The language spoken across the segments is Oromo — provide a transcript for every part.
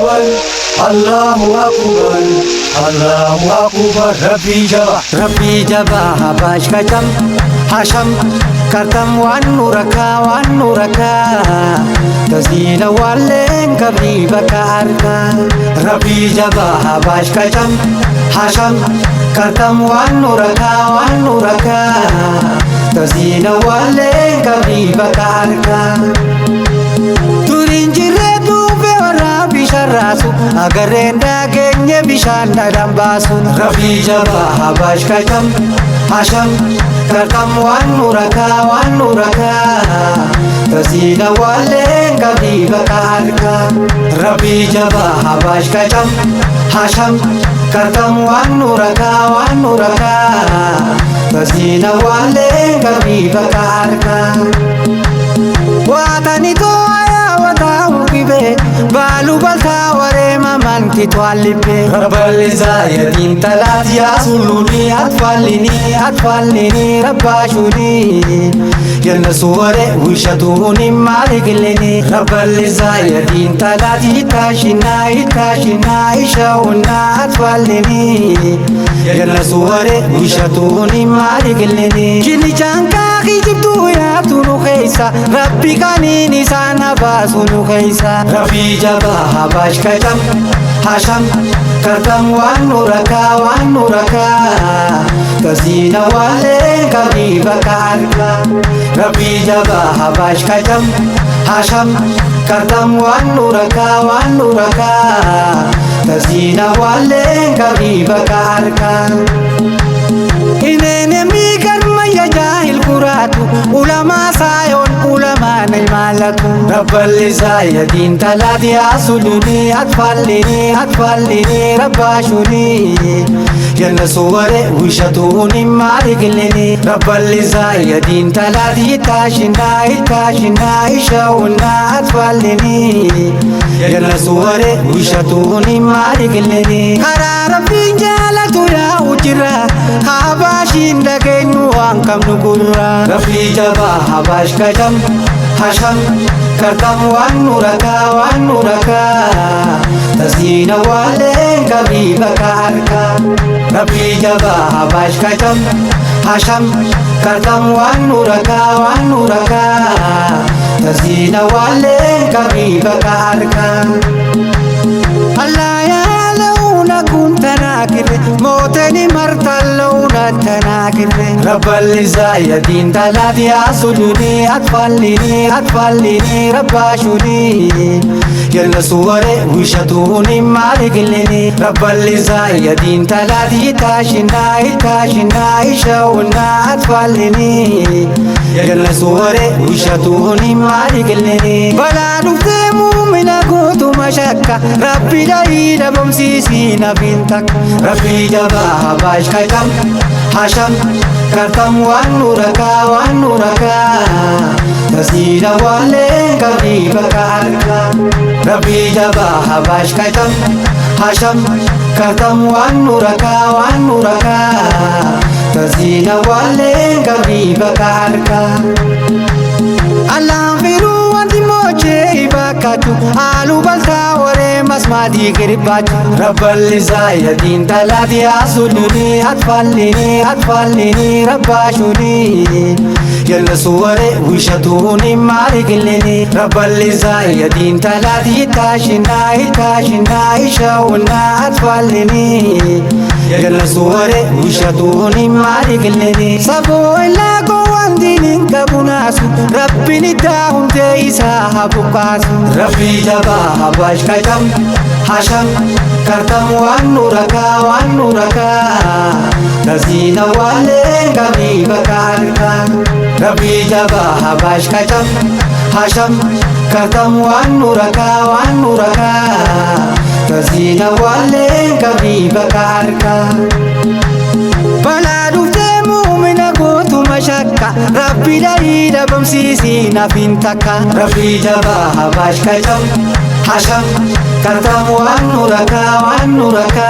أكبر Allahu Akbar Allahu Akbar Rabbi jaba habash kacham hasham kartam wan nuraka tazina walen kabri bakarka Rabbi jaba habash kacham hasham kartam wan nuraka tazina walen kabri bakarka Rasu agarenda genye bishanda dambasu Rabbi jaba habash kacham hasham kartam wan nuraka tazina walen kabri bakarka Rabbi jaba habash kacham hasham kartam wan nuraka tazina walen kabri bakarka watani to balu balta ware maman ki twalibe rabbal zayatin talat ya suluni atfalini rabbashuni yalla suware wishatuni maligilini rabbal zayatin talat itashina ishauna atfalini yalla suware wishatuni maligilini jini janka kijibtu ya tunu khaisa rabbi kanini sana basunu khaisa Rabbi jaba habash kacham hasham kartam wan nuraka tazina walen kabri bakarka Rabbi jaba habash kacham hasham kartam wan nuraka tazina walen kabri bakarka inene mi karma ya jahil kuratu ulama sayon ulama nay malatu rabbal zayatin talat ya suluni atfalini rabbashuni yalla suware wishatuni maligilini rabbal zayatin talat itashina ishauna atfalini yalla suware wishatuni maligilini kara rabbi jalatu ya ujra habashin dagenu ankam nugurra Rabbi jaba habash kacham hasham kartam wan nuraka tazina walen kabri bakarka Rabbi jaba habash kacham hasham kartam wan nuraka tazina walen kabri bakarka Allah ya launa kunta nakir motani martal launa tanakir rabbal zayatin talat ya suluni atfalini rabbashuni yalla suware wishatuni maligilini rabbal zayatin talat itashina ishauna atfalini yalla suware wishatuni maligilini bala dufte mu'mina kutu mashakka rabbi laila bamsisi nabintak Rabbi jaba habash kacham hasham kartam wan nuraka tazina walen kabri bakarka Rabbi jaba habash kacham hasham kartam wan nuraka tazina walen kabri bakarka Allah firu wanti moche ibakatu alu balta ware masmadi kiribatu rabbal zayatin talat ya suluni atfalini rabbashuni yalla suware wishatuni maligilini rabbal zayatin talat itashina ishauna atfalini yalla suware wishatuni maligilini sabo illa ko wandinin kabunasu rabbi nidahum te isa habukasu Rabbi jaba habash kacham hasham kartam wan nuraka tazina walen kabri bakarka Rabbi jaba habash kacham hasham kartam wan nuraka tazina walen kabri bakarka bala dufte mu'mina kutu mashakka rabbi laila bamsisi nafintaka Rabbi jaba habash kacham hasham kartam wan nuraka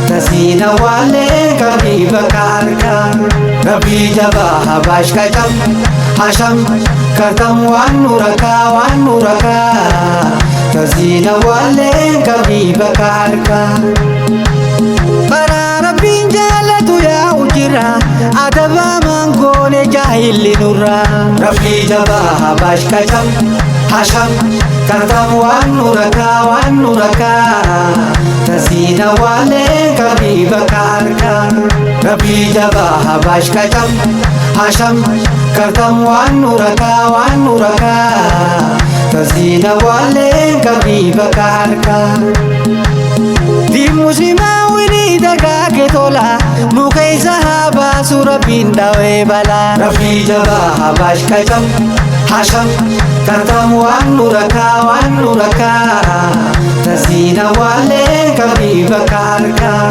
tazina walen kabri bakarka Rabbi jaba habash kacham hasham kartam wan nuraka tazina walleen qabii bakka harkaa. Karaa Rabbiin jaalatu yaa'u jira adaba mangoone jaahilli nurra. Rabbii jabaa habash kacam hasham katam waan nurakaa tazina walleen qabii bakka harkaa. Rabbii jabaa habash kacam hasham katam waan nurakaa tazina walleen qabii bakka harkaa. Diin muslimaa winii dagaage tola muka isa haa baasu Rabbiin dhawee balaa. Rabbii jabaa habash kacam hasham katam waan nurakaa tazina walleen qabii bakka harkaa.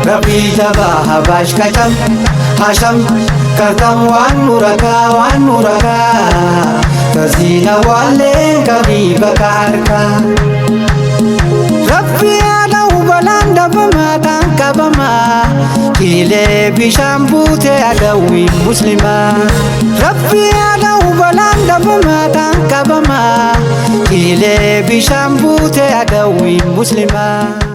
Rabbii jabaa habash kacam hasham katam waan nurakaa tazina walleen qabii bakka harkaa. Rabbi adau balaan dhabamaadhaan qabamaa kiilee bishaan buutee adawwiin muslimaa. Rabbi adau balaan dhabamaadhaan qabamaa kiilee bishaan buutee adawwiin muslimaa.